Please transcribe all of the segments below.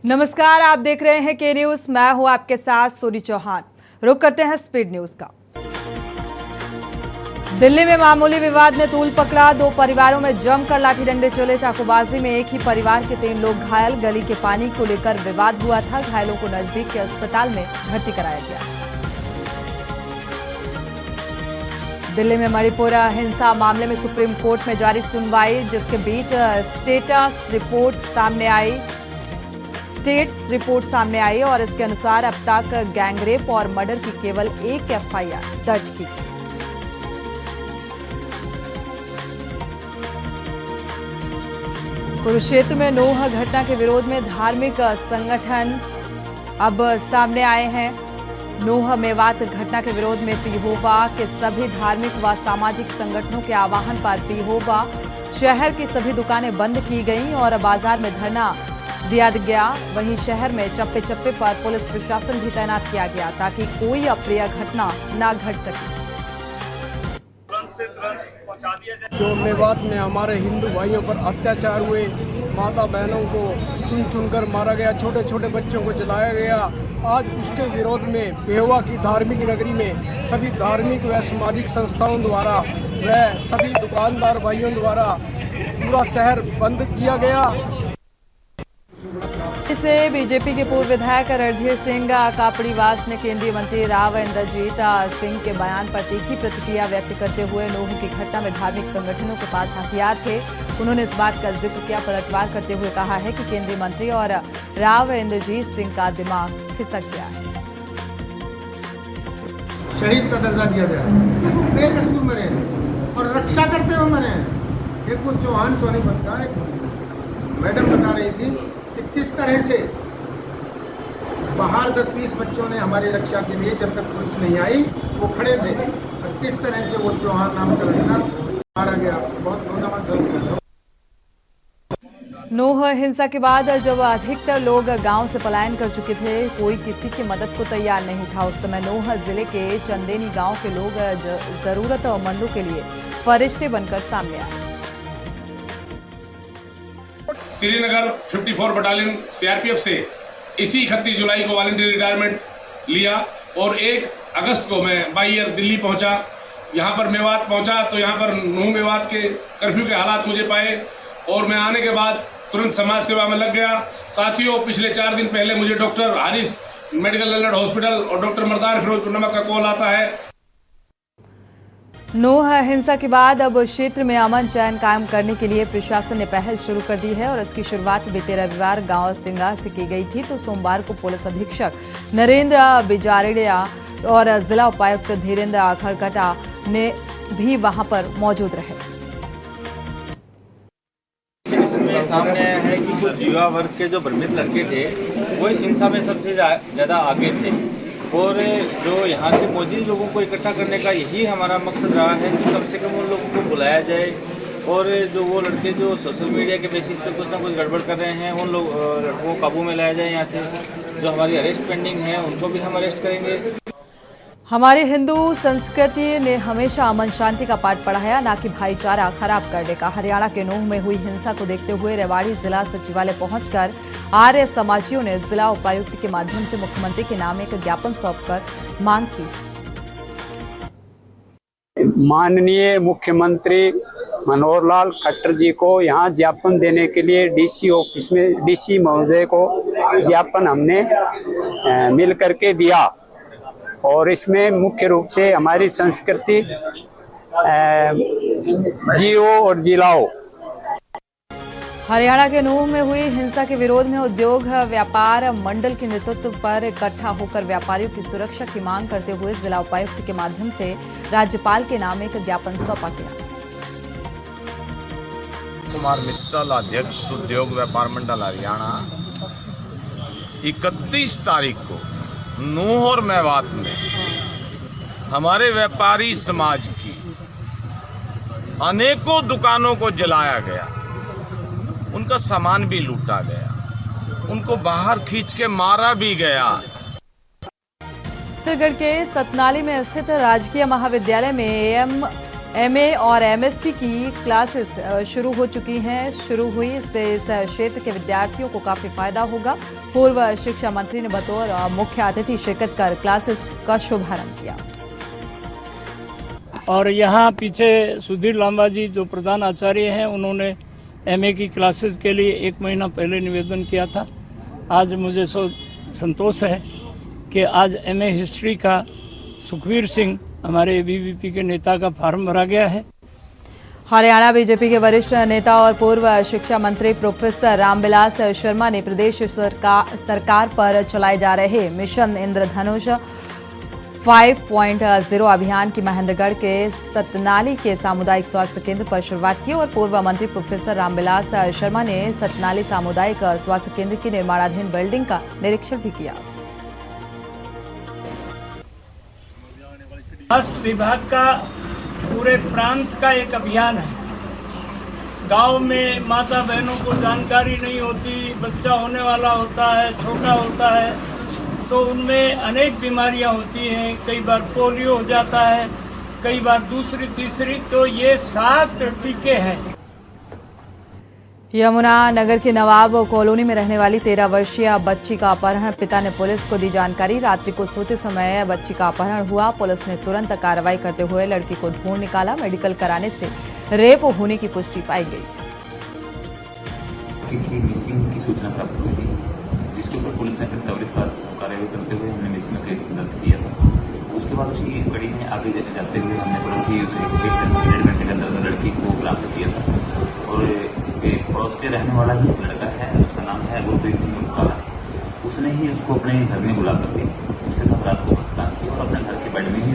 नमस्कार, आप देख रहे हैं के न्यूज। मैं हूं आपके साथ सोनी चौहान। रुक करते हैं स्पीड न्यूज का। दिल्ली में मामूली विवाद ने तूल पकड़ा। दो परिवारों में जमकर लाठी डंडे चले। चाकूबाजी में एक ही परिवार के 3 लोग घायल। गली के पानी को लेकर विवाद हुआ था। घायलों को नजदीक के अस्पताल में भर्ती कराया गया। दिल्ली में मणिपुर हिंसा मामले में सुप्रीम कोर्ट में जारी सुनवाई, जिसके बीच स्टेटस रिपोर्ट सामने आई और इसके अनुसार अब तक गैंगरेप और मर्डर की केवल एक एफआईआर दर्ज की गई। कुरुक्षेत्र में नोह घटना के विरोध में धार्मिक संगठन अब सामने आए हैं। नोह मेवात घटना के विरोध में पिहोवा के सभी धार्मिक व सामाजिक संगठनों के आह्वान पर पिहोवा शहर की सभी दुकानें बंद की गईं और बाजार में धरना दिया गया। वहीं शहर में चप्पे चप्पे पर पुलिस प्रशासन भी तैनात किया गया ताकि कोई अप्रिय घटना न घट सके। जो मेवात में हमारे हिंदू भाइयों पर अत्याचार हुए, माता बहनों को चुन चुनकर मारा गया, छोटे छोटे बच्चों को जलाया गया, आज उसके विरोध में पिहोवा की धार्मिक नगरी में सभी धार्मिक व सामाजिक संस्थाओं द्वारा व सभी दुकानदार भाइयों द्वारा पूरा शहर बंद किया गया। इसे बीजेपी के पूर्व विधायक रणधीर सिंह कापड़ीवास ने केंद्रीय मंत्री राव इंद्रजीत सिंह के बयान पर तीखी प्रतिक्रिया व्यक्त करते हुए नोह की घटना में धार्मिक संगठनों के पास हथियार थे। उन्होंने इस बात का जिक्र किया, पलटवार करते हुए कहा है कि केंद्रीय मंत्री और राव इंद्रजीत सिंह का दिमाग खिसक गया है। शहीद का दर्जा दिया गया है, बेकसूर मरे और रक्षा करते हुए मरे। एक वो चौहान सोनीपत का एक मैडम बता रही थी कि किस तरह से बाहर 10-20 बच्चों ने हमारी रक्षा के लिए, जब तक पुलिस नहीं आई, वो खड़े थे, और किस तरह से वो चौहान नाम का लड़का मारा गया। बहुत रोना चल गया था। नोह हिंसा के बाद जब अधिकतर लोग गांव से पलायन कर चुके थे, कोई किसी की मदद को तैयार नहीं था। उस समय नोह जिले के चंदेनी गांव के लोग जरूरतमंदों के लिए फरिश्ते बनकर सामने आए। श्रीनगर 54 बटालियन सीआरपीएफ से इसी 31 जुलाई को वॉलंटियर रिटायरमेंट लिया और 1 अगस्त को मैं बाई एयर दिल्ली पहुंचा। यहां पर मेवात पहुंचा तो यहां पर नूह मेवात के कर्फ्यू के हालात मुझे पाए और मैं आने के बाद तुरंत समाज सेवा में लग गया। साथियों, पिछले 4 दिन पहले मुझे डॉक्टर हारिस मेडिकल लल्लड़ हॉस्पिटल और डॉक्टर मर्दान फिरोजपुर नमक का कॉल आता है। नोह हिंसा के बाद अब क्षेत्र में अमन चैन कायम करने के लिए प्रशासन ने पहल शुरू कर दी है और इसकी शुरुआत बीते रविवार गांव सिंगा से की गई थी। तो सोमवार को पुलिस अधीक्षक नरेंद्र बिजारेडिया और जिला उपायुक्त धीरेन्द्र खरकटा ने भी वहां पर मौजूद रहे। सामने आया है कि कुछ युवा वर्ग के जो भ्रमित लड़के थे वो इस हिंसा में सबसे ज़्यादा आगे थे और जो यहाँ के मौजूद लोगों को इकट्ठा करने का यही हमारा मकसद रहा है कि कम से कम उन लोगों को बुलाया जाए और जो वो लड़के जो सोशल मीडिया के बेसिस पे कुछ ना कुछ गड़बड़ कर रहे हैं उन लड़कों को काबू में लाया जाए। यहाँ से जो हमारी अरेस्ट पेंडिंग है उनको भी हम अरेस्ट करेंगे। हमारी हिंदू संस्कृति ने हमेशा अमन शांति का पाठ पढ़ाया, ना कि भाईचारा खराब करने का। हरियाणा के नूह में हुई हिंसा को देखते हुए रेवाड़ी जिला सचिवालय पहुंचकर आर्य समाजियों ने जिला उपायुक्त के माध्यम से मुख्यमंत्री के नाम एक ज्ञापन सौंपकर मांग की। माननीय मुख्यमंत्री मनोहर लाल खट्टर जी को यहाँ ज्ञापन देने के लिए डीसी ऑफिस में डीसी महोदय को ज्ञापन हमने मिल करके दिया और इसमें मुख्य रूप से हमारी संस्कृति जियो और जिलाओ। हरियाणा के नूह में हुई हिंसा के विरोध में उद्योग व्यापार मंडल के नेतृत्व पर इकट्ठा होकर व्यापारियों की सुरक्षा की मांग करते हुए जिला उपायुक्त के माध्यम से राज्यपाल के नाम एक ज्ञापन सौंपा गया। कुमार मित्तल, अध्यक्ष उद्योग व्यापार मंडल हरियाणा, 31 तारीख को नूह और मेवात में हमारे व्यापारी समाज की अनेकों दुकानों को जलाया गया, उनका सामान भी लूटा गया, उनको बाहर खींच के मारा भी गया। छत्तीसगढ़ के सतनाली में स्थित राजकीय महाविद्यालय में एएम एमए और एमएससी की क्लासेस शुरू हो चुकी हैं। शुरू हुई इससे इस क्षेत्र के विद्यार्थियों को काफी फायदा होगा। पूर्व शिक्षा मंत्री ने बतौर मुख्य अतिथि शिरकत कर क्लासेस का शुभारंभ किया। और यहाँ पीछे सुधीर लांबा जी जो प्रधान आचार्य हैं, उन्होंने एमए की क्लासेस के लिए 1 महीना पहले निवेदन किया था। आज मुझे संतोष है कि आज एमए हिस्ट्री का सुखवीर सिंह हमारे एबीवीपी के नेता का फार्म भरा गया है। हरियाणा बीजेपी के वरिष्ठ नेता और पूर्व शिक्षा मंत्री प्रोफेसर रामविलास शर्मा ने प्रदेश सरकार पर चलाए जा रहे मिशन इंद्रधनुष 5.0 अभियान की महेंद्रगढ़ के सतनाली के सामुदायिक स्वास्थ्य केंद्र पर शुरुआत की और पूर्व मंत्री प्रोफेसर रामविलास शर्मा ने सतनाली सामुदायिक स्वास्थ्य केंद्र की निर्माणाधीन बिल्डिंग का निरीक्षण भी किया। स्वास्थ्य विभाग का पूरे प्रांत का एक अभियान है। गांव में माता बहनों को जानकारी नहीं होती, बच्चा होने वाला होता है, छोटा होता है, तो उनमें अनेक बीमारियां होती हैं। कई बार पोलियो हो जाता है, कई बार दूसरी तीसरी। तो ये 7 टीके हैं। यमुना नगर के नवाब कॉलोनी में रहने वाली 13 वर्षीय बच्ची का अपहरण, पिता ने पुलिस को दी जानकारी। रात्रि को सोते समय बच्ची का अपहरण हुआ। पुलिस ने तुरंत कार्रवाई करते हुए लड़की को ढूंढ निकाला। मेडिकल कराने से रेप होने की पुष्टि पाई गई। मिसिंग की सूचना प्राप्त हुई थी, जिसके ऊपर पुलिस ने त्वरित कार्रवाई करते हुए हमने मिसिंग केस दर्ज किया था। उसके बाद उसी कड़ी में आगे जाते हुए हमने तुरंत ही 1.5 घंटे के अंदर लड़की को बरामद किया था। और पड़ोस के रहने वाला ही लड़का है, उसका नाम है गुरप्रीत सिंह मुकाला। उसने ही उसको अपने घर में बुला कर के उसके साथ रात को घटना की और अपने घर के बेड में ही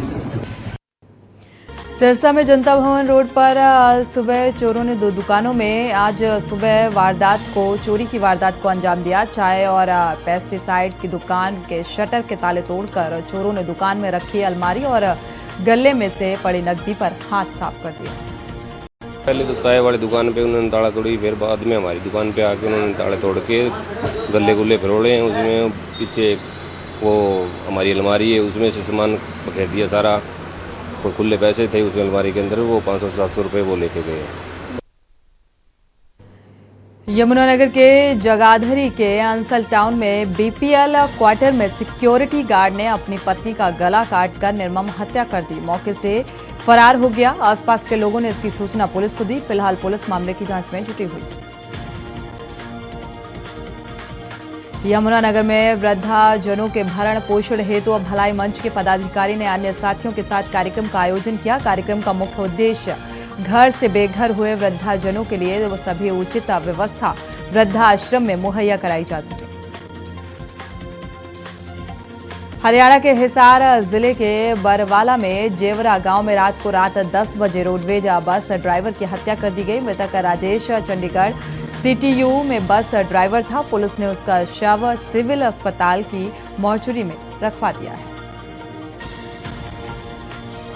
सिरसा में जनता भवन रोड पर सुबह चोरों ने 2 दुकानों में आज सुबह चोरी की वारदात को अंजाम दिया। चाय और पेस्टिसाइड की दुकान के शटर के ताले तोड़कर चोरों ने दुकान में रखी अलमारी और गले में से पड़ी नकदी पर हाथ साफ कर दिया। पहले तो चाय वाली दुकान पे उन्होंने ताला तोड़ी, फिर बाद में हमारी दुकान पे आके उन्होंने ताले तोड़ के गले गुल्ले फरोड़े हैं। उसमें पीछे वो हमारी अलमारी है, उसमें से सामान पकड़ दिया सारा। और खुले पैसे थे उस अलमारी के अंदर, वो 500-700 रुपये वो लेके गए। यमुनानगर के जगाधरी के अंसल टाउन में बीपीएल क्वार्टर में सिक्योरिटी गार्ड ने अपनी पत्नी का गला काटकर निर्मम हत्या कर दी। मौके से फरार हो गया। आसपास के लोगों ने इसकी सूचना पुलिस को दी। फिलहाल पुलिस मामले की जांच में जुटी हुई। यमुनानगर में वृद्धाजनों के भरण पोषण हेतु अब भलाई मंच के पदाधिकारी ने अन्य साथियों के साथ कार्यक्रम का आयोजन किया। कार्यक्रम का मुख्य उद्देश्य घर से बेघर हुए वृद्धाजनों के लिए सभी उचित व्यवस्था वृद्धाश्रम में मुहैया कराई जा सके। हरियाणा के हिसार जिले के बरवाला में जेवरा गांव में रात 10 बजे रोडवेज बस ड्राइवर की हत्या कर दी गई। मृतक राजेश चंडीगढ़ सीटीयू में बस ड्राइवर था। पुलिस ने उसका शव सिविल अस्पताल की मॉर्चरी में रखवा दिया है।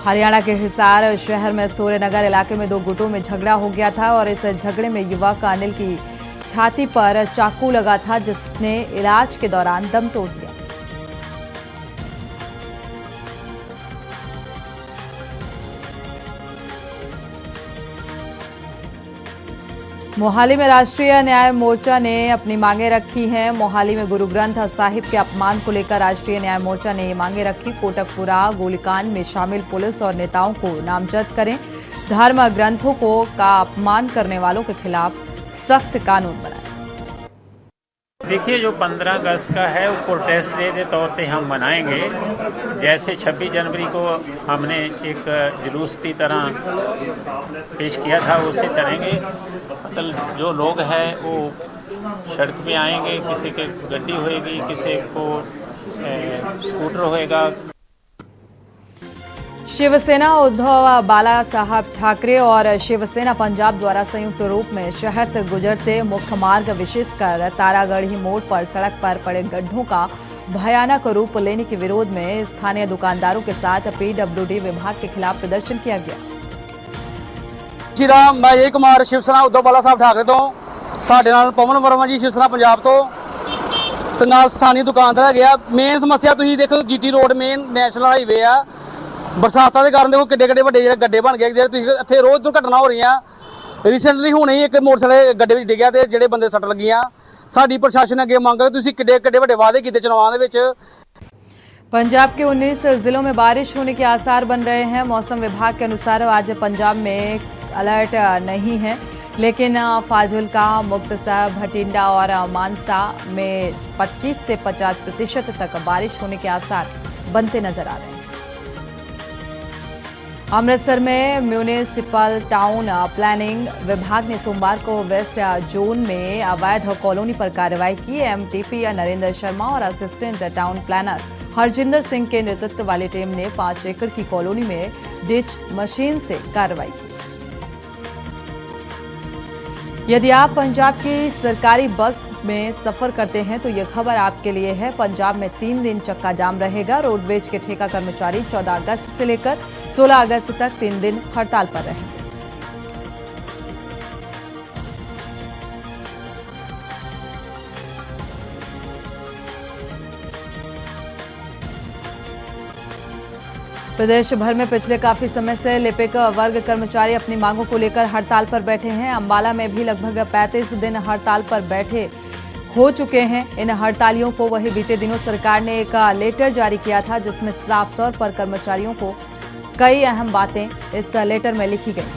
हरियाणा के हिसार शहर में सूर्यनगर इलाके में 2 गुटों में झगड़ा हो गया था और इस झगड़े में युवक अनिल की छाती पर चाकू लगा था, जिसने इलाज के दौरान दम तोड़ दिया। मोहाली में राष्ट्रीय न्याय मोर्चा ने अपनी मांगे रखी हैं। मोहाली में गुरु ग्रंथ साहिब के अपमान को लेकर राष्ट्रीय न्याय मोर्चा ने ये मांगे रखी। कोटकपुरा गोलीकांड में शामिल पुलिस और नेताओं को नामजद करें। धर्म ग्रंथों का अपमान करने वालों के खिलाफ सख्त कानून बनाएं। देखिए, जो 15 अगस्त का है वो प्रोटेस्ट डे के तौर पे हम मनाएंगे। जैसे 26 जनवरी को हमने एक जुलूस की तरह पेश किया था, उसे चलेंगे। मतलब जो लोग हैं वो सड़क पे आएंगे, किसी के गड्डी होएगी, किसी को स्कूटर होएगा। शिवसेना उद्धव बाला साहब ठाकरे और शिवसेना पंजाब द्वारा संयुक्त रूप में शहर से गुजरते मुख्य मार्ग विशेषकर तारागढ़ी मोड़ पर सड़क पर पड़े गड्ढों का भयानक रूप लेने के विरोध में स्थानीय दुकानदारों के साथ पीडब्ल्यूडी विभाग के खिलाफ प्रदर्शन किया गया। जी राम, मैं ये कुमार शिवसेना उद्धव बाला साहब ठाकरे तो साडे नाल पवन वर्मा जी शिवसेना पंजाब तो नाल स्थानीय दुकानदार गया। मेन समस्या तुसीं देखो, GT road main national highway आ, ਬਰਸਾਤਾਂ ਦੇ ਕਾਰਨ ਦੇਖੋ ਕਿੱਡੇ ਕਿੱਡੇ ਵੱਡੇ ਜਿਹੜੇ ਗੱਡੇ ਬਣ ਗਏ, ਜਿਹੜੇ ਤੁਸੀਂ ਇੱਥੇ ਰੋਜ਼ ਦੁਰਘਟਨਾ ਹੋ ਰਹੀਆਂ। ਰੀਸੈਂਟਲੀ ਹੁਣੇ ਹੀ ਇੱਕ ਮੋਟਰਸਾਈਕਲ ਗੱਡੇ ਵਿੱਚ ਡਿੱਗਿਆ ਤੇ ਜਿਹੜੇ ਬੰਦੇ ਸੱਟ ਲੱਗੀਆਂ। ਸਾਡੀ ਪ੍ਰਸ਼ਾਸਨ ਅੱਗੇ ਮੰਗ ਹੈ ਤੁਸੀਂ ਕਿੱਡੇ ਕਿੱਡੇ ਵੱਡੇ ਵਾਅਦੇ ਕੀਤੇ ਚुनावां ਦੇ ਵਿੱਚ। पंजाब के 19 जिलों में बारिश होने के आसार बन रहे हैं। मौसम विभाग के अनुसार आज पंजाब में अलर्ट नहीं है, लेकिन फाजिल्का, मुक्तसर, भटिंडा और मानसा में 25 से 50% तक बारिश होने के आसार बनते नजर आ रहे हैं। अमृतसर में म्यूनिसिपल टाउन प्लानिंग विभाग ने सोमवार को वेस्ट जोन में अवैध कॉलोनी पर कार्रवाई की। एमटीपी नरेंद्र शर्मा और assistant town planner Harjinder Singh के नेतृत्व वाली टीम ने 5 एकड़ की कॉलोनी में डिच मशीन से कार्रवाई की। यदि आप पंजाब की सरकारी बस में सफर करते हैं तो ये खबर आपके लिए है। पंजाब में 3 दिन चक्का जाम रहेगा। रोडवेज के ठेका कर्मचारी 14 अगस्त से लेकर 16 अगस्त तक 3 दिन हड़ताल पर रहेंगे। प्रदेश भर में पिछले काफी समय से लिपिक वर्ग कर्मचारी अपनी मांगों को लेकर हड़ताल पर बैठे हैं। अंबाला में भी लगभग 35 दिन हड़ताल पर बैठे हो चुके हैं इन हड़तालियों को। वही बीते दिनों सरकार ने एक लेटर जारी किया था जिसमें साफ तौर पर कर्मचारियों को कई अहम बातें इस लेटर में लिखी गई।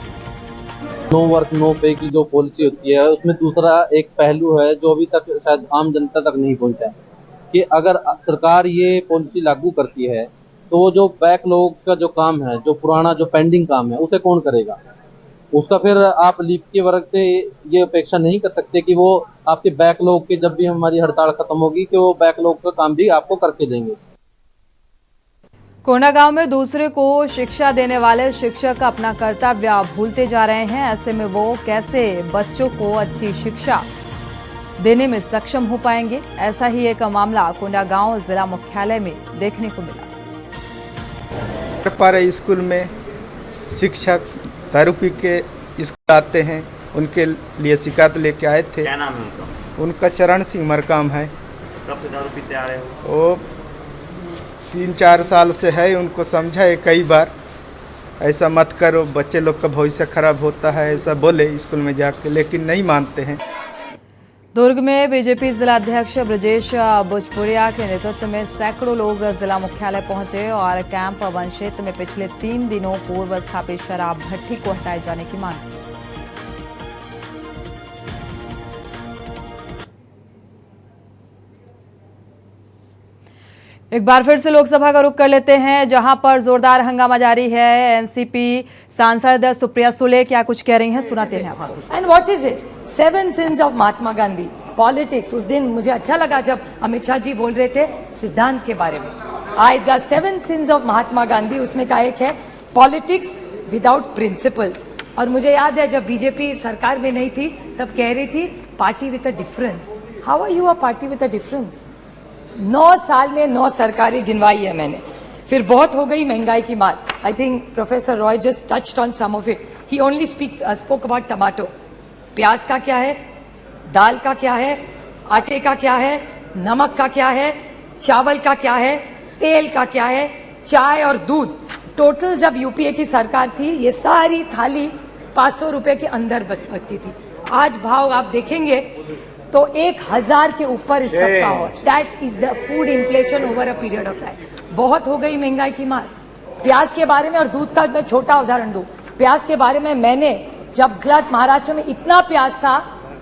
नो वर्क नो पे की जो पॉलिसी होती है उसमें दूसरा एक पहलू है जो अभी तक शायद आम जनता तक नहीं पहुंचा है कि अगर सरकार ये पॉलिसी लागू करती है तो वो जो बैकलॉग का जो काम है, जो पुराना जो पेंडिंग काम है, उसे कौन करेगा? उसका फिर आप लीप के वर्ग से ये अपेक्षा नहीं कर सकते कि वो आपके बैकलॉग के जब भी हमारी हड़ताल खत्म होगी कि वो बैकलॉग का काम भी आपको करके देंगे। कोंडागांव में दूसरे को शिक्षा देने वाले शिक्षक अपना कर्तव्य भूलते जा रहे हैं। ऐसे में वो कैसे बच्चों को अच्छी शिक्षा देने में सक्षम हो पाएंगे? ऐसा ही एक मामला कोंडागांव जिला मुख्यालय में देखने को मिला। पारे स्कूल में शिक्षक दारू पी के स्कूल आते हैं, उनके लिए शिकायत लेके आए थे। क्या नाम है उनका? उनका चरण सिंह मरकाम है। कब से दारू पीते आ रहे हो? वो 3-4 साल से है। उनको समझाए कई बार ऐसा मत करो, बच्चे लोग का भविष्य खराब होता है, ऐसा बोले स्कूल में जाके, लेकिन नहीं मानते हैं। दुर्ग में बीजेपी जिला अध्यक्ष ब्रजेश भोजपुरिया के नेतृत्व में सैकड़ों लोग जिला मुख्यालय पहुंचे और कैंप वन क्षेत्र में पिछले 3 दिनों पूर्व स्थापित शराब भट्टी को हटाए जाने की मांग की। एक बार फिर से लोकसभा का रुख कर लेते हैं, जहां पर जोरदार हंगामा जारी है। एनसीपी सांसद सुप्रिया सुले क्या कुछ कह रही हैं, सुनाते हैं आपको। And what is it? 7 sins of Mahatma Gandhi. Politics, उस दिन मुझे अच्छा लगा जब अमित शाह जी बोल रहे थे सिद्धांत के बारे में। आज the 7 sins of Mahatma Gandhi, उसमें का एक है पॉलिटिक्स विदाउट प्रिंसिपल्स। और मुझे याद है जब बीजेपी सरकार में नहीं थी तब कह रही थी party with a difference. How are you a party with a difference? 9 साल में 9 सरकारें गिनवाई है मैंने। फिर बहुत हो गई महंगाई की बात। I think professor Roy just touched on some of it. He only spoke about tomato. प्याज का क्या है, दाल का क्या है, आटे का क्या है, नमक का क्या है, चावल का क्या है, तेल का क्या है, चाय और दूध। टोटल जब यूपीए की सरकार थी ये सारी थाली 500 रुपए के अंदर बचती थी। आज भाव आप देखेंगे तो 1000 के ऊपर इस सबका हो। That is the food inflation over a period of time. बहुत हो गई महंगाई की मार। प्याज के बारे में और दूध का मैं छोटा उदाहरण दूं। प्याज के बारे में मैंने जब गुजरात महाराष्ट्र में इतना प्याज था,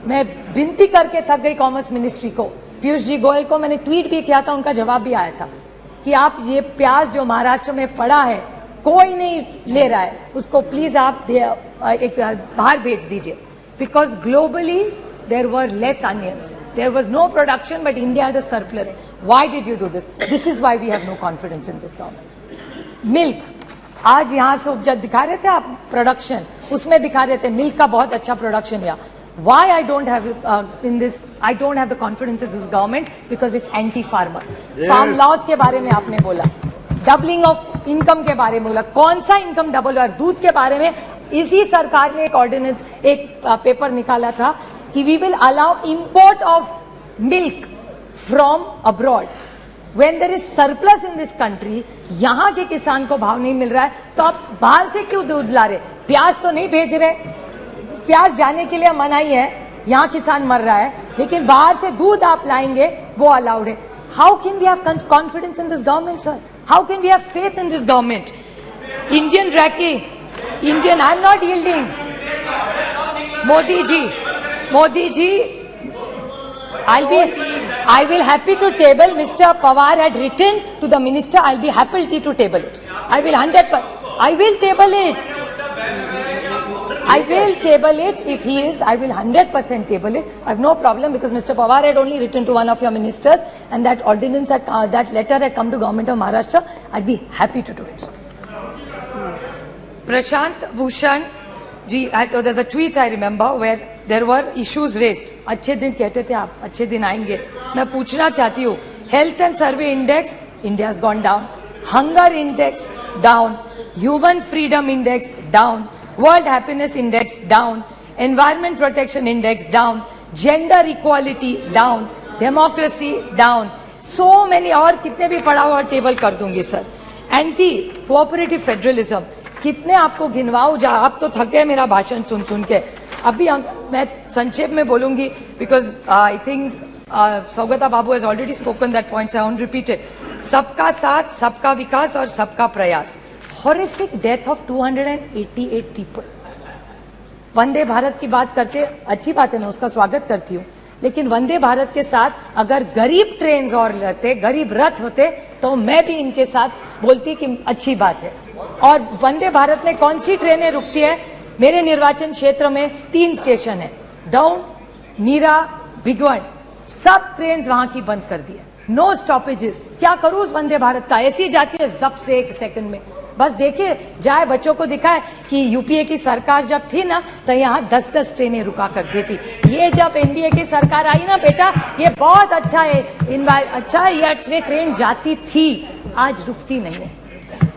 मैं विनती करके थक गई कॉमर्स मिनिस्ट्री को, पीयूष जी गोयल को मैंने ट्वीट भी किया था, उनका जवाब भी आया था कि आप ये प्याज जो महाराष्ट्र में पड़ा है कोई नहीं ले रहा है, उसको प्लीज आप एक बाहर भेज दीजिए। Because globally there were less onions, there was no production but India had a surplus. Why did you do this? This is why we have no confidence in this government. Milk, आज यहाँ से जब दिखा रहे थे आप production, उसमें दिखा रहे थे मिल्क का बहुत अच्छा प्रोडक्शन है। Why I don't have in this, I don't have the confidence in this government because it's anti-farmer. Farm laws के बारे में आपने बोला, डबलिंग ऑफ इनकम के बारे में बोला, कौन सा इनकम डबल हुआ? दूध के बारे में इसी सरकार ने एक ऑर्डिनेंस, एक पेपर निकाला था कि we will allow import of milk from abroad. When there is surplus in this country, यहाँ के किसान को भाव नहीं मिल रहा है, तो आप बाहर से क्यों दूध ला रहे? प्याज तो नहीं भेज रहे, प्याज जाने के लिए मनाही है, यहाँ किसान मर रहा है, लेकिन बाहर से दूध आप लाएंगे वो अलाउड है. How can we have confidence in this government, sir? How can we have faith in this government? Indian Raki, Indian, I am not yielding. Modi ji, I will happy to table. Mr. Pawar had written to the minister. I'll be happy to table it. I will 100%. I will table it. I will table it if he is. I will 100% table it. I have no problem because Mr. Pawar had only written to one of your ministers, and that ordinance had, that letter had come to government of Maharashtra. I'd be happy to do it. Prashant Bhushan ji, there's a tweet I remember where there were issues raised. अच्छे दिन कहते थे आप, अच्छे दिन आएंगे. मैं पूछना चाहती हूँ, health and survey index India has gone down, hunger index down, human freedom index down, world happiness index down, environment protection index down, gender equality down, democracy down, so many, और कितने भी पढ़ा हुआ टेबल कर दूंगी sir. Anti cooperative federalism कितने आपको गिनवाऊं, जा आप तो थके मेरा भाषण सुन सुन के. अभी मैं संक्षेप में बोलूंगी because I think Saugata babu has already spoken that points, I won't repeat it. सबका साथ, सबका विकास और सबका प्रयास. Horrific death of 288 people. Vande Bharat की बात करते, अच्छी बात है, मैं उसका स्वागत करती हूँ, लेकिन वंदे भारत के साथ अगर गरीब ट्रेन और रहते, गरीब रथ होते, तो मैं भी इनके साथ बोलती कि अच्छी बात है. और वंदे भारत में कौन सी ट्रेनें रुकती है? मेरे निर्वाचन क्षेत्र में 3 स्टेशन है, डाउन, नीरा, बिगवन. सब ट्रेन वहां की बंद कर दी है, नो स्टॉपेजेस. क्या करूं उस वंदे भारत का? ऐसी जाती है जब से 1 सेकंड में. बस देखिए, जाए बच्चों को दिखाए कि यूपीए की सरकार जब थी ना, तो यहाँ 10-10 ट्रेनें रुका करती थी. ये जब एनडीए की सरकार आई ना बेटा, ये बहुत अच्छा है, अच्छा है, ये ट्रेन जाती थी, आज रुकती नहीं है.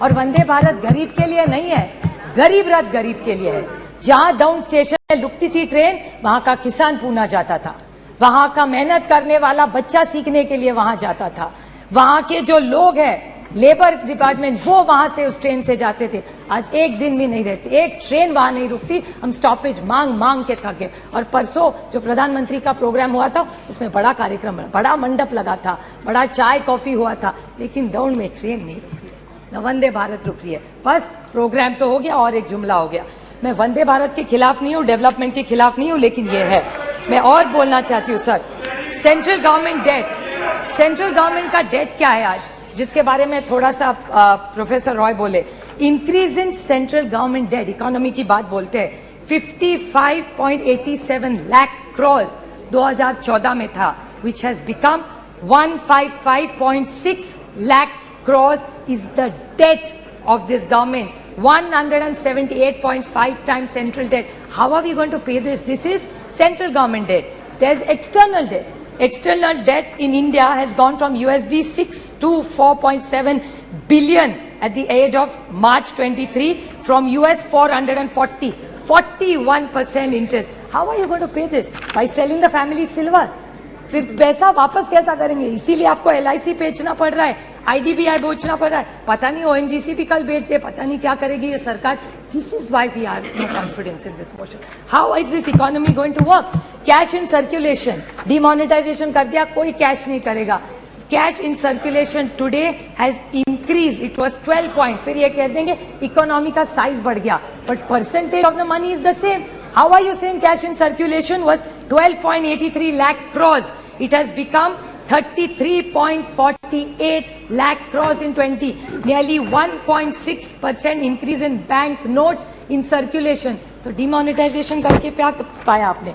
और वंदे भारत गरीब के लिए नहीं है, गरीब रथ गरीब के लिए है. जहां डाउन स्टेशन में रुकती थी ट्रेन, वहां का किसान पूना जाता था, वहां का मेहनत करने वाला बच्चा सीखने के लिए वहां जाता था, वहां के जो लोग हैं लेबर डिपार्टमेंट, वो वहां से उस ट्रेन से जाते थे. आज एक दिन भी नहीं रहती, एक ट्रेन वहां नहीं रुकती. हम स्टॉपेज मांग मांग के थक गए. और परसों जो प्रधानमंत्री का प्रोग्राम हुआ था, उसमें बड़ा कार्यक्रम, बड़ा मंडप लगा था, बड़ा चाय कॉफी हुआ था, लेकिन दौड़ में ट्रेन नहीं रुकी है, न वंदे भारत रुक रही है. बस प्रोग्राम तो हो गया और एक जुमला हो गया. मैं वंदे भारत के खिलाफ नहीं हूँ, डेवलपमेंट के खिलाफ नहीं हूँ, लेकिन ये है. मैं और बोलना चाहती हूँ sir, central government debt, central government का डेट क्या है आज, जिसके बारे में थोड़ा सा प्रोफेसर रॉय बोले. Increase in central government debt, economy की बात बोलते हैं, 55.87 लाख करोड़ 2014 में था, which has become 155.6 lakh crores is the debt of this government. 178.5 times central debt. How are we going to pay this? This is central government debt. There's external debt. External debt in India has gone from USD 6 to 4.7 billion at the age of March 23, from US 440. 41% interest. How are you going to pay this? By selling the family silver. फिर पैसा वापस कैसा करेंगे? इसीलिए आपको LIC बेचना पड़ रहा है, IDBI बेचना पड़ रहा है, पता नहीं ONGC भी कल बेच दे, पता नहीं क्या करेगी ये सरकार. This is why we are no confidence in this motion. How is this economy going to work? Cash in circulation, demonetization कर दिया, कोई कैश नहीं करेगा. Cash in circulation today has increased. It was 12 point. फिर ये कह देंगे economy का साइज बढ़ गया, but percentage of the money is the same. How are you saying cash in circulation was 12.83 lakh crores? It has become 33.48 lakh crores in 20. Nearly 1.6% increase in bank notes in circulation. तो demonetization करके क्या पाया आपने?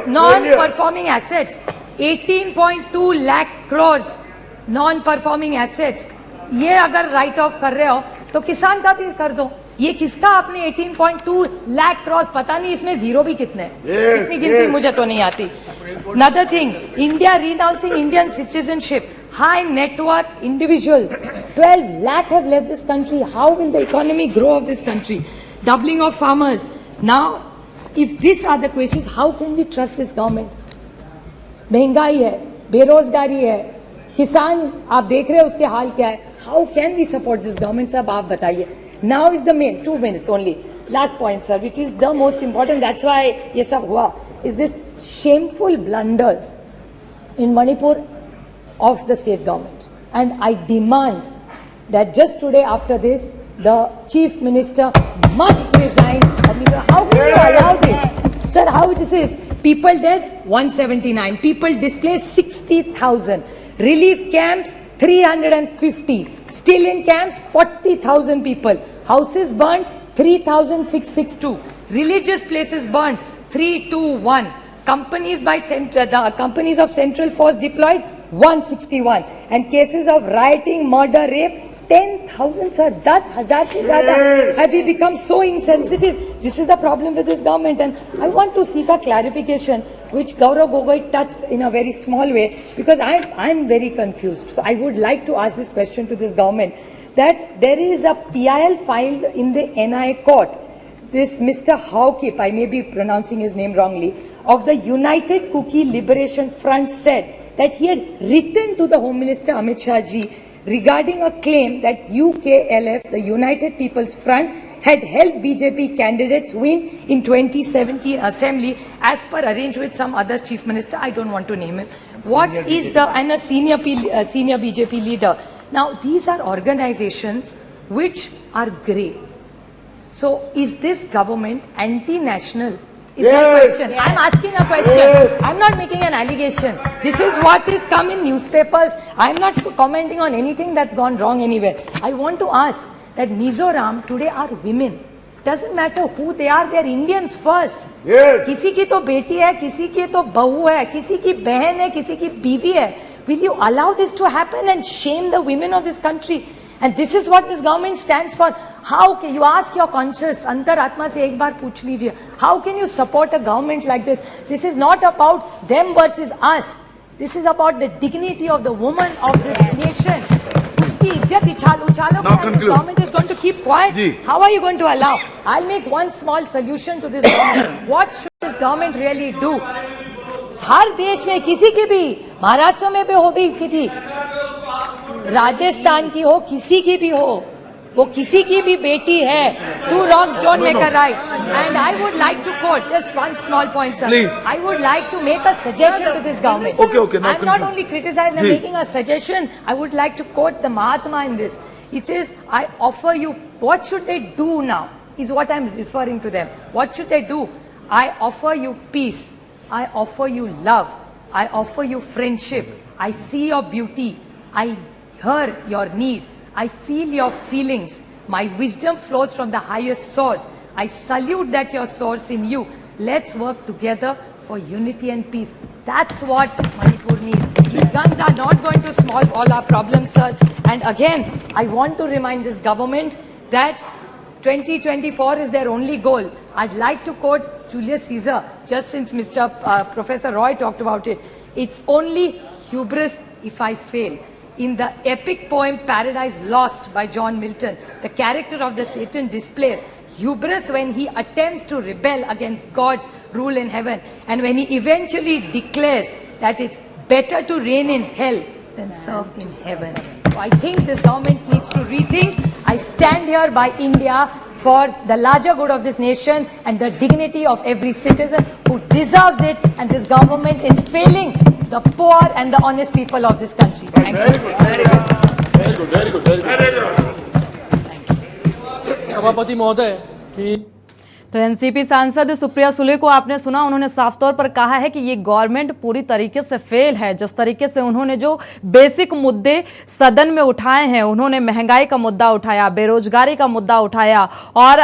Non-performing assets 18.2 lakh crores. Non-performing assets. ये अगर write off कर रहे हो तो किसान का भी कर दो. ये किसका आपने 18.2 लाख क्रॉस, पता नहीं इसमें जीरो भी कितने हैं, इतनी गिनती मुझे तो नहीं आती. Another thing, India renouncing Indian citizenship, high net worth individuals, 12 lakh have left this country. How will the economy grow of this country? Doubling of farmers. Now, if these are the questions, how can we trust this government? महंगाई है, बेरोजगारी है, किसान आप देख रहे हैं उसके हाल क्या है. How can we support this government? साहब आप बताइए. Now is the main 2 minutes only. Last point sir, which is the most important, that's why ये सब हुआ, is this shameful blunders in Manipur of the state government. And I demand that just today after this, the Chief Minister must resign. How can you allow this? Sir, how this is? People dead, 179. People displaced, 60,000. Relief camps, 350. Still in camps, 40,000 people. Houses burnt, 3,662. Religious places burnt, 321. Companies by the companies of Central Force deployed, 161. And cases of rioting, murder, rape, 10,000 sir. 10,000 se zyada. Have we become so insensitive? This is the problem with this government, and I want to seek a clarification which Gaurav Gogoi touched in a very small way, because I'm very confused. So I would like to ask this question to this government, that there is a PIL filed in the NI court. This Mr. Haukip, I may be pronouncing his name wrongly, of the United Kuki Liberation Front said that he had written to the Home Minister Amit Shah ji regarding a claim that UKLF, the United People's Front, had helped BJP candidates win in 2017 Assembly as per arranged with some other Chief Minister. I don't want to name him. What is the, and a senior BJP leader. Now these are organizations which are grey. So is this government anti-national? Is that a question? I'm asking a question. I'm not making an allegation. This is what is come in newspapers. I'm not commenting on anything that's gone wrong anywhere. I want to ask that Mizoram today are women. Doesn't matter who they are, they're Indians first. Yes. किसी की तो बेटी है, किसी की तो बहू है, किसी की बहन है, किसी की बीवी है. Will you allow this to happen and shame the women of this country? And this is what this government stands for. How can you ask your conscience, अंतरात्मा से एक बार पूछ लीजिए, how can you support a government like this? This is not about them versus us. This is about the dignity of the woman of this nation. उसकी इज्जत उछालोगे and the government is going to keep quiet. How are you going to allow? I'll make one small solution to this government. What should this government really do? हर देश में किसी की भी, महाराष्ट्र में भी हो भी किसी, राजस्थान की हो, किसी की भी हो, वो किसी की भी बेटी है. 2 wrongs don't make a right. And I would like to quote just one small point, sir. Please. I would like to make a suggestion to this government. Okay. I'm not only criticizing, I'm making a suggestion. I would like to quote the Mahatma in this. It says, I offer you, what should they do now? Is what I'm referring to them. What should they do? I offer you peace. I offer you love. I offer you friendship. I see your beauty. I hear your need. I feel your feelings. My wisdom flows from the highest source. I salute that your source in you. Let's work together for unity and peace. That's what Manipur needs. These guns are not going to solve all our problems, sir. And again, I want to remind this government that 2024 is their only goal. I'd like to quote Julius Caesar, just since Professor Roy talked about it. It's only hubris if I fail. In the epic poem Paradise Lost by John Milton, the character of the Satan displays hubris when he attempts to rebel against God's rule in heaven, and when he eventually declares that it's better to reign in hell than serve in heaven. So I think this government needs to rethink. I stand here by India for the larger good of this nation and the dignity of every citizen who deserves it, and this government is failing the poor and the honest people of this country. Thank you. Very good. सभापति महोदय कि तो NCP सांसद सुप्रिया सुले को आपने सुना, उन्होंने साफ तौर पर कहा है कि ये गवर्नमेंट पूरी तरीके से फेल है। जिस तरीके से उन्होंने जो बेसिक मुद्दे सदन में उठाए हैं, उन्होंने महंगाई का मुद्दा उठाया, बेरोजगारी का मुद्दा उठाया, और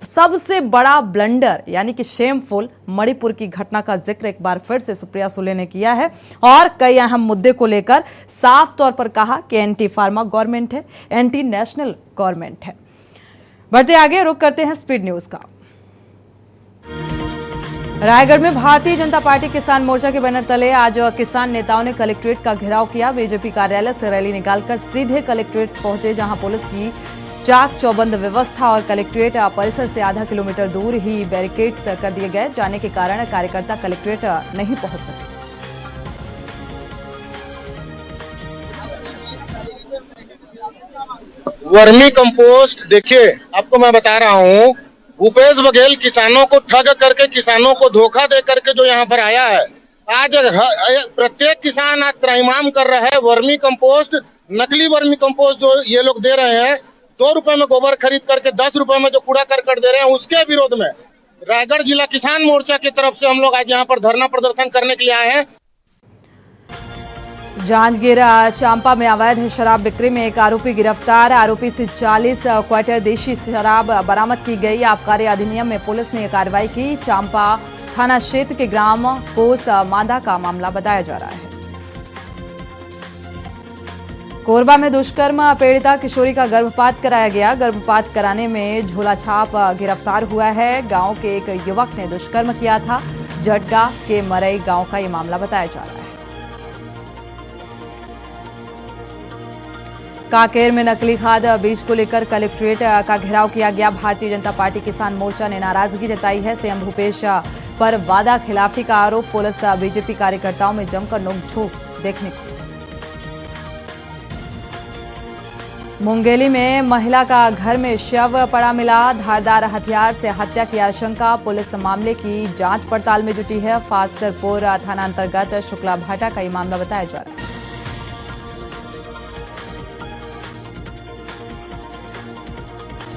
सबसे बड़ा ब्लंडर यानी कि शेमफुल मणिपुर की घटना का जिक्र एक बार फिर से सुप्रिया सुले ने किया है, और कई अहम मुद्दे को लेकर साफ तौर पर कहा कि एंटी फार्मा गवर्नमेंट है, एंटी नेशनल गवर्नमेंट है। बढ़ते आगे, रुक करते हैं स्पीड न्यूज का। रायगढ़ में भारतीय जनता पार्टी किसान मोर्चा के बैनर तले आज किसान नेताओं ने कलेक्ट्रेट का घेराव किया। बीजेपी कार्यालय से रैली निकालकर सीधे कलेक्ट्रेट पहुंचे, जहां पुलिस की चाक चौबंद व्यवस्था और कलेक्ट्रेट परिसर से आधा किलोमीटर दूर ही बैरिकेड्स कर दिए गए, जाने के कारण कार्यकर्ता कलेक्ट्रेट नहीं पहुंच सके। वर्मी कंपोस्ट, देखिए आपको मैं बता रहा हूँ, भूपेश बघेल किसानों को ठग करके, किसानों को धोखा दे करके जो यहाँ पर आया है, आज प्रत्येक किसान आज त्राहिमाम कर रहा है। वर्मी कंपोस्ट, नकली वर्मी कंपोस्ट जो ये लोग दे रहे हैं, 2 रुपए में गोबर खरीद करके 10 रुपए में जो कूड़ा करकट दे रहे हैं, उसके विरोध में रायगढ़ जिला किसान मोर्चा की तरफ से हम लोग आज यहाँ पर धरना प्रदर्शन करने के लिए आए हैं। जांजगीर चांपा में अवैध शराब बिक्री में एक आरोपी गिरफ्तार। आरोपी से 40 क्वार्टर देशी शराब बरामद की गई। आबकारी अधिनियम में पुलिस ने कार्रवाई की। चांपा थाना क्षेत्र के ग्राम कोस मांदा का मामला बताया जा रहा है। कोरबा में दुष्कर्म पीड़िता किशोरी का गर्भपात कराया गया। गर्भपात कराने में झोलाछाप गिरफ्तार हुआ है। गांव के एक युवक ने दुष्कर्म किया था। जटका के मरई गांव का ये मामला बताया जा रहा है। कांकेर में नकली खाद बीज को लेकर कलेक्ट्रेट का घेराव किया गया। भारतीय जनता पार्टी किसान मोर्चा ने नाराजगी जताई है। सीएम भूपेश पर वादा खिलाफी का आरोप। पुलिस बीजेपी कार्यकर्ताओं में जमकर नोकझोंक देखने को। मुंगेली में महिला का घर में शव पड़ा मिला। धारदार हथियार से हत्या की आशंका। पुलिस मामले की जांच पड़ताल में जुटी है। फास्टरपुर थाना अंतर्गत शुक्ला भाटा का ये मामला बताया जा रहा है।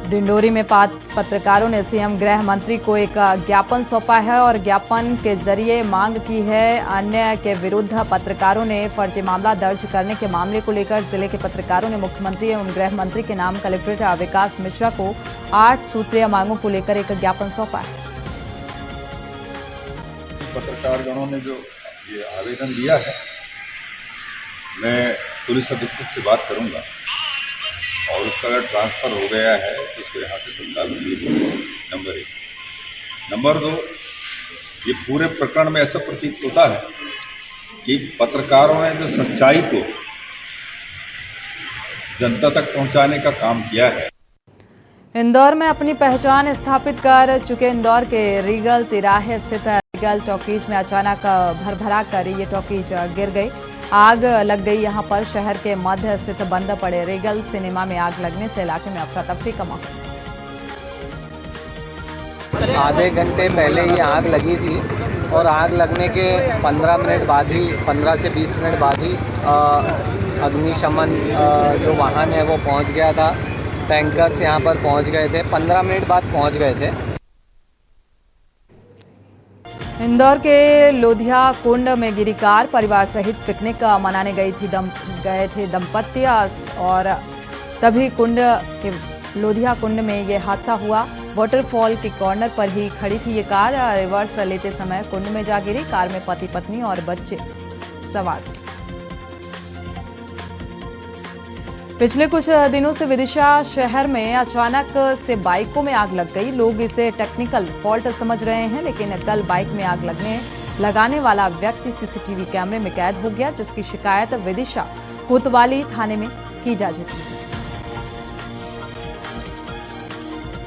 डिंडोरी में पत्रकारों ने सीएम गृह मंत्री को एक ज्ञापन सौंपा है और ज्ञापन के जरिए मांग की है। अन्य के विरुद्ध पत्रकारों ने फर्जी मामला दर्ज करने के मामले को लेकर जिले के पत्रकारों ने मुख्यमंत्री एवं गृह मंत्री के नाम कलेक्टर विकास मिश्रा को 8 सूत्रीय मांगों को लेकर एक ज्ञापन सौंपा है। पत्रकारगणों ने जो ये आवेदन दिया है, मैं पुलिस अधीक्षक से बात करूंगा और उसका अगर ट्रांसफ़र हो गया है तो उसको यहाँ से तत्काल नंबर 1। नंबर 2, ये पूरे प्रकरण में ऐसा प्रतीत होता है कि पत्रकारों ने जो सच्चाई को जनता तक पहुंचाने का काम किया है। इंदौर में अपनी पहचान स्थापित कर चुके इंदौर के रीगल तिराहे स्थित रीगल टॉकीज में अचानक भरभरा कर ये टॉकीज गिर गई। आग लग गई। यहां पर शहर के मध्य स्थित बंद पड़े रीगल सिनेमा में आग लगने से इलाके में अफरा तफरी का माहौल। आधे घंटे पहले ही आग लगी थी और आग लगने के 15 मिनट बाद ही 15 से 20 मिनट बाद ही अग्निशमन जो वाहन है वो पहुंच गया था। टैंकर्स यहां पर पहुंच गए थे। 15 मिनट बाद पहुंच गए थे। इंदौर के लोधिया कुंड में गिरी कार। परिवार सहित पिकनिक मनाने गए थे दंपत्ति और तभी लोधिया कुंड में ये हादसा हुआ। वाटरफॉल के कॉर्नर पर ही खड़ी थी ये कार। रिवर्स लेते समय कुंड में जा गिरी। कार में पति पत्नी और बच्चे सवार थे। पिछले कुछ दिनों से विदिशा शहर में अचानक से बाइकों में आग लग गई। लोग इसे टेक्निकल फॉल्ट समझ रहे हैं, लेकिन कल बाइक में आग लगाने वाला व्यक्ति सीसीटीवी कैमरे में कैद हो गया, जिसकी शिकायत विदिशा कोतवाली थाने में की जा चुकी है।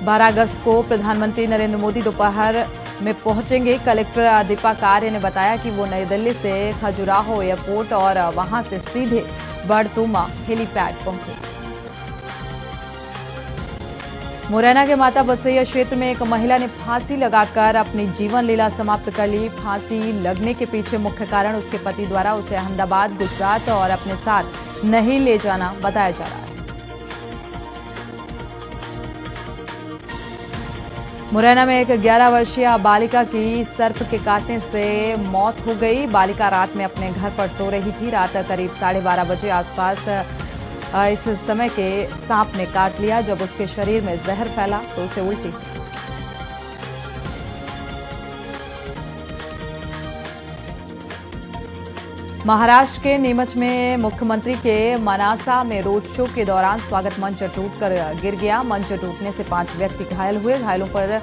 12 अगस्त को प्रधानमंत्री नरेंद्र मोदी दोपहर में पहुंचेंगे। कलेक्टर दीपक आर्य ने बताया कि वो नई दिल्ली से खजुराहो एयरपोर्ट और वहां से सीधे बड़तुमा हेलीपैड पहुंचे। मुरैना के माता बसैया क्षेत्र में एक महिला ने फांसी लगाकर अपनी जीवन लीला समाप्त कर ली। फांसी लगने के पीछे मुख्य कारण उसके पति द्वारा उसे अहमदाबाद, गुजरात और अपने साथ नहीं ले जाना बताया जा रहा है। मुरैना में एक 11 वर्षीय बालिका की सर्प के काटने से मौत हो गई। बालिका रात में अपने घर पर सो रही थी। रात करीब 12:30 बजे आसपास इस समय के सांप ने काट लिया। जब उसके शरीर में जहर फैला तो उसे उल्टी हुई। महाराष्ट्र के नीमच में मुख्यमंत्री के मनासा में रोड शो के दौरान स्वागत मंच टूटकर गिर गया। मंच टूटने से 5 व्यक्ति घायल हुए। घायलों पर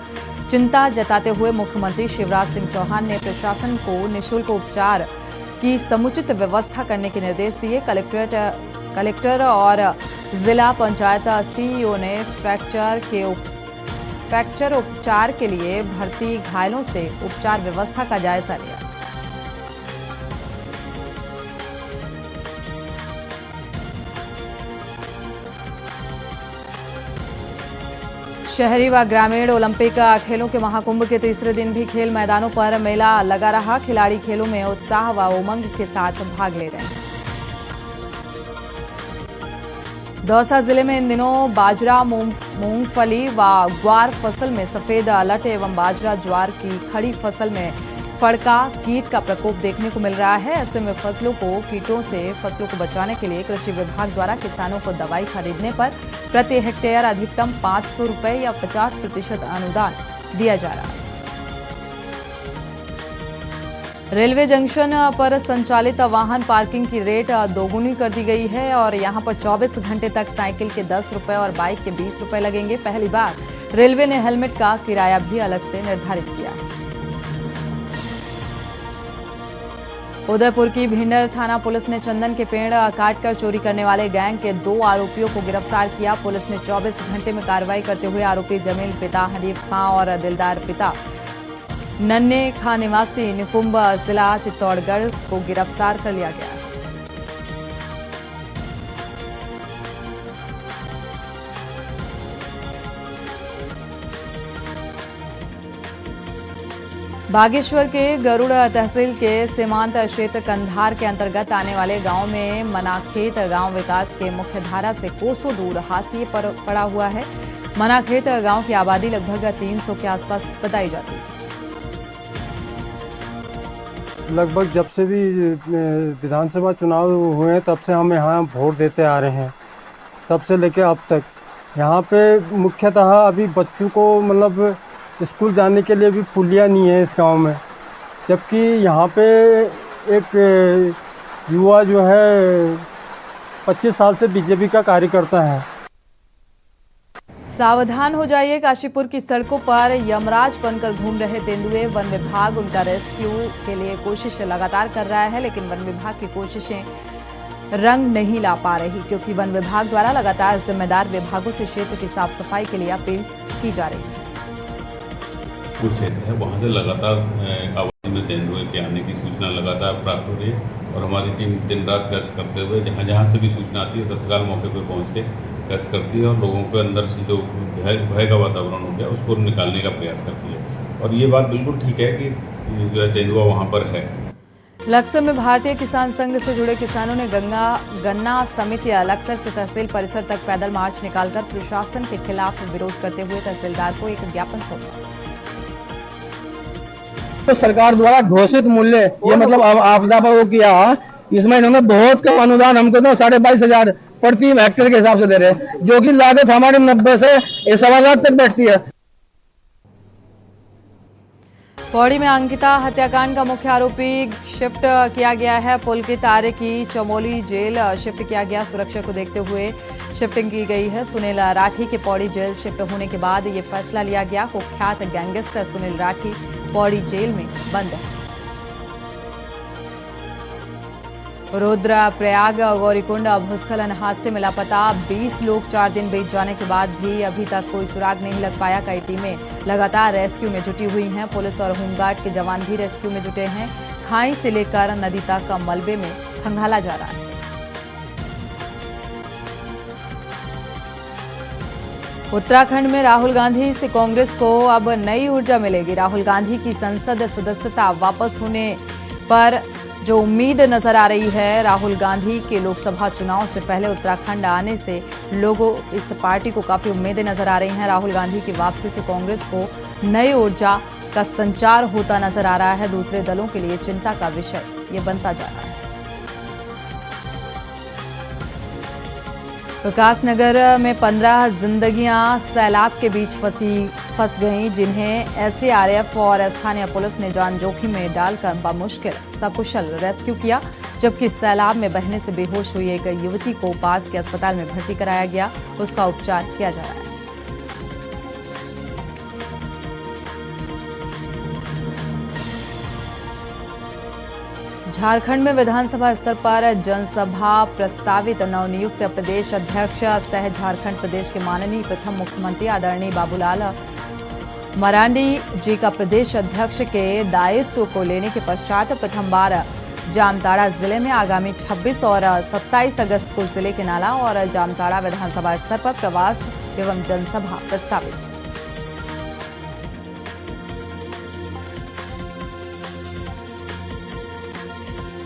चिंता जताते हुए मुख्यमंत्री शिवराज सिंह चौहान ने प्रशासन को निःशुल्क उपचार की समुचित व्यवस्था करने के निर्देश दिए। कलेक्टर और जिला पंचायत सीईओ ने फ्रैक्चर उपचार के लिए भर्ती घायलों से उपचार व्यवस्था का जायजा लिया। शहरी व ग्रामीण ओलंपिक खेलों के महाकुंभ के तीसरे दिन भी खेल मैदानों पर मेला लगा रहा। खिलाड़ी खेलों में उत्साह व उमंग के साथ भाग ले रहे हैं। दौसा जिले में इन दिनों बाजरा, मूंगफली व ग्वार फसल में सफेद अलर्ट एवं बाजरा, ज्वार की खड़ी फसल में फड़का कीट का प्रकोप देखने को मिल रहा है। ऐसे में फसलों को बचाने के लिए कृषि विभाग द्वारा किसानों को दवाई खरीदने पर प्रति हेक्टेयर अधिकतम 500 रुपए या 50% अनुदान दिया जा रहा है। रेलवे जंक्शन पर संचालित वाहन पार्किंग की रेट दोगुनी कर दी गई है और यहां पर 24 घंटे तक साइकिल के 10 रुपए और बाइक के 20 रुपए लगेंगे। पहली बार रेलवे ने हेलमेट का किराया भी अलग से निर्धारित किया है। उदयपुर की भिंडर थाना पुलिस ने चंदन के पेड़ काटकर चोरी करने वाले गैंग के 2 आरोपियों को गिरफ्तार किया। पुलिस ने 24 घंटे में कार्रवाई करते हुए आरोपी जमील पिता हनीफ खां और दिलदार पिता नन्हे खां निवासी निकुंभ जिला चित्तौड़गढ़ को गिरफ्तार कर लिया गया है। बागेश्वर के गरुड़ तहसील के सीमांत क्षेत्र कंधार के अंतर्गत आने वाले गांव में मनाखेत गांव विकास के मुख्य धारा से कोसों दूर हाशिए पर पड़ा हुआ है। मनाखेत गांव की आबादी लगभग 300 के आसपास बताई जाती है। लगभग जब से भी विधानसभा चुनाव हुए तब से हम यहाँ वोट देते आ रहे हैं, तब से लेकर अब तक यहाँ पे मुख्यतः अभी बच्चों को मतलब स्कूल जाने के लिए भी पुलिया नहीं है इस गांव में, जबकि यहाँ पे एक युवा जो है 25 साल से बीजेपी का कार्यकर्ता है। सावधान हो जाइए, काशीपुर की सड़कों पर यमराज बनकर घूम रहे तेंदुए। वन विभाग उनका रेस्क्यू के लिए कोशिश लगातार कर रहा है, लेकिन वन विभाग की कोशिशें रंग नहीं ला पा रही, क्योंकि वन विभाग द्वारा लगातार जिम्मेदार विभागों से क्षेत्र की साफ सफाई के लिए अपील की जा रही है। कुछ क्षेत्र है वहाँ से लगातार आबादी में तेंदुए के आने की सूचना लगातार प्राप्त हो रही है और हमारी टीम दिन रात गश्त करते हुए जहाँ जहाँ से भी सूचना आती है तत्काल मौके पर पहुँच के गश्त करती है और लोगों के अंदर से जो भय का वातावरण हो गया उसको निकालने का प्रयास करती है। और ये बात बिल्कुल ठीक है कि जो है तेंदुआ वहाँ पर है। लक्सर में भारतीय किसान संघ से जुड़े किसानों ने गन्ना समिति लक्सर से तहसील परिसर तक पैदल मार्च निकालकर प्रशासन के खिलाफ विरोध करते हुए तहसीलदार को एक ज्ञापन सौंपा। तो सरकार द्वारा घोषित मूल्य ये मतलब आपदा पर वो किया, इसमें इन्होंने बहुत कम अनुदान हमको तो 22,500 प्रति हेक्टेयर के हिसाब से दे रहे हैं, जो कि लागत हमारी 90 से 1.25 लाख तक बैठती है। पौड़ी में अंकिता हत्याकांड का मुख्य आरोपी शिफ्ट किया गया है। पुलकित आर्य की चमोली जेल शिफ्ट किया गया। सुरक्षा को देखते हुए शिफ्टिंग की गई है। सुनील राठी के पौड़ी जेल शिफ्ट होने के बाद ये फैसला लिया गया। कुख्यात गैंगस्टर सुनील राठी पौड़ी जेल में बंद है। रुद्रप्रयाग गौरीकुंड भूस्खलन हादसे में लापता 20 लोग 4 दिन बीत जाने के बाद भी अभी तक कोई सुराग नहीं लग पाया। कई टीमें लगातार रेस्क्यू में जुटी हुई हैं। पुलिस और होमगार्ड के जवान भी रेस्क्यू में जुटे हैं। खाई से लेकर नदी तक मलबे में खंगाला जा रहा है। उत्तराखंड में राहुल गांधी से कांग्रेस को अब नई ऊर्जा मिलेगी। राहुल गांधी की संसद सदस्यता वापस होने पर जो उम्मीद नजर आ रही है, राहुल गांधी के लोकसभा चुनाव से पहले उत्तराखंड आने से लोगों इस पार्टी को काफी उम्मीदें नजर आ रही हैं। राहुल गांधी की वापसी से कांग्रेस को नई ऊर्जा का संचार होता नजर आ रहा है। दूसरे दलों के लिए चिंता का विषय ये बनता जा रहा है। प्रकाशनगर में 15 जिंदगियां सैलाब के बीच फंस गईं, जिन्हें एसडीआरएफ और स्थानीय पुलिस ने जान जोखिम में डालकर बमुश्किल सकुशल रेस्क्यू किया। जबकि सैलाब में बहने से बेहोश हुई एक युवती को पास के अस्पताल में भर्ती कराया गया। उसका उपचार किया जा रहा है। झारखंड में विधानसभा स्तर पर जनसभा प्रस्तावित। नवनियुक्त प्रदेश अध्यक्ष सह झारखंड प्रदेश के माननीय प्रथम मुख्यमंत्री आदरणीय बाबूलाल मरांडी जी का प्रदेश अध्यक्ष के दायित्व को लेने के पश्चात प्रथम बार जामताड़ा जिले में आगामी 26 और 27 अगस्त को जिले के नाला और जामताड़ा विधानसभा स्तर पर प्रवास एवं जनसभा प्रस्तावित।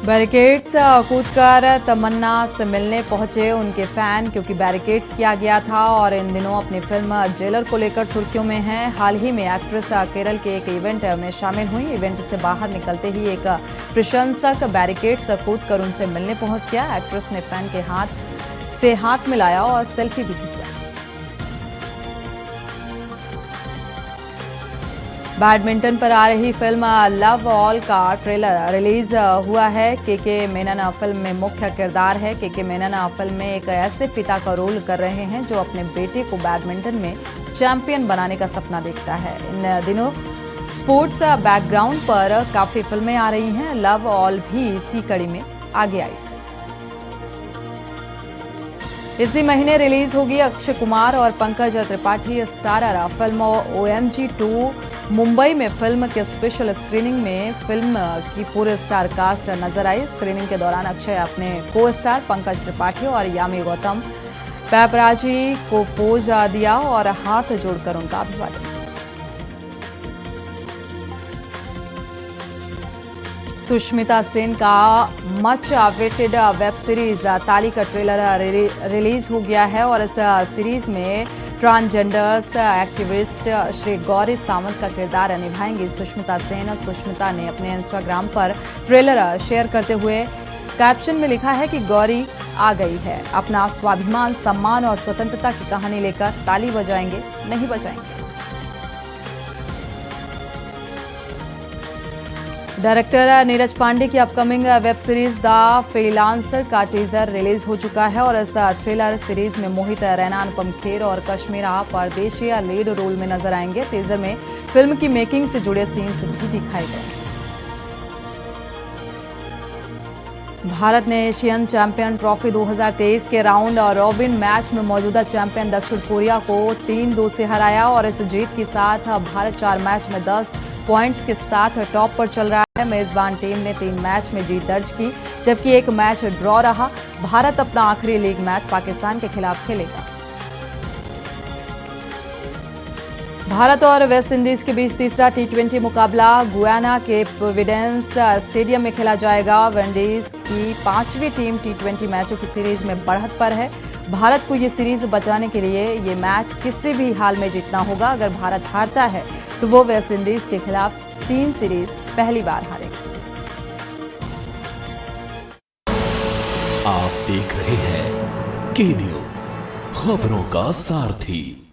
बैरिकेड्स कूदकर तमन्ना से मिलने पहुंचे उनके फैन, क्योंकि बैरिकेड्स किया गया था और इन दिनों अपनी फिल्म जेलर को लेकर सुर्खियों में हैं। हाल ही में एक्ट्रेस केरल के एक इवेंट में शामिल हुई। इवेंट से बाहर निकलते ही एक प्रशंसक बैरिकेड्स कूदकर उनसे मिलने पहुंच गया। एक्ट्रेस ने फैन के हाथ से हाथ मिलाया और सेल्फी भी खिंचवाई। बैडमिंटन पर आ रही फिल्म लव ऑल का ट्रेलर रिलीज हुआ है। के मेनन फिल्म में मुख्य किरदार है। के मेनन फिल्म में एक ऐसे पिता का रोल कर रहे हैं जो अपने बेटे को बैडमिंटन में चैंपियन बनाने का सपना देखता है। इन दिनों स्पोर्ट्स बैकग्राउंड पर काफी फिल्में आ रही हैं। लव ऑल भी इसी कड़ी में आगे आई। इसी महीने रिलीज होगी अक्षय कुमार और Pankaj Tripathi starrer film OMG 2। Mumbai में फिल्म के स्पेशल स्क्रीनिंग में फिल्म की पूरे स्टार कास्ट नजर आई। स्क्रीनिंग के दौरान अक्षय अपने को स्टार पंकज त्रिपाठी और यामी गौतम पैपराजी को पोज दिया और हाथ जोड़कर उनका अभिवादन। सुष्मिता सेन का मच अवेटेड वेब सीरीज ताली का ट्रेलर रिलीज हो गया है और इस सीरीज में ट्रांसजेंडर्स एक्टिविस्ट श्री गौरी सावंत का किरदार निभाएंगी सुष्मिता सेन। सुष्मिता ने अपने इंस्टाग्राम पर ट्रेलर शेयर करते हुए कैप्शन में लिखा है कि गौरी आ गई है, अपना स्वाभिमान, सम्मान और स्वतंत्रता की कहानी लेकर ताली बजाएंगे, नहीं बजाएंगे। डायरेक्टर नीरज पांडे की upcoming web series the freelancer का टीजर रिलीज हो चुका है और इस थ्रिलर सीरीज में मोहित रैना, अनुपम खेर और कश्मीरा परदेशी लीड रोल में नजर आएंगे। टीजर में फिल्म की मेकिंग से जुड़े सीन्स भी दिखाए गए। भारत ने एशियन चैंपियन ट्रॉफी 2023 के राउंड रॉबिन मैच में मौजूदा चैंपियन दक्षिण कोरिया को 3-2 से हराया और इस जीत के साथ भारत 4 मैच में 10 पॉइंट्स के साथ टॉप पर चल रहा है। मेजबान टीम ने 3 मैच में जीत दर्ज की, जबकि 1 मैच ड्रॉ रहा। भारत अपना आखिरी लीग मैच पाकिस्तान के खिलाफ खेलेगा। भारत और वेस्ट इंडीज के बीच तीसरा T20 मुकाबला गुयाना के प्रोविडेंस स्टेडियम में खेला जाएगा। विंडीज की 5वीं टीम T20 मैचों की सीरीज में बढ़त पर है। भारत को ये सीरीज बचाने के लिए ये मैच किसी भी हाल में जीतना होगा। अगर भारत हारता है तो वो वेस्ट इंडीज के खिलाफ 3 सीरीज पहली बार हारेगा। आप देख रहे हैं के न्यूज़, खबरों का सारथी।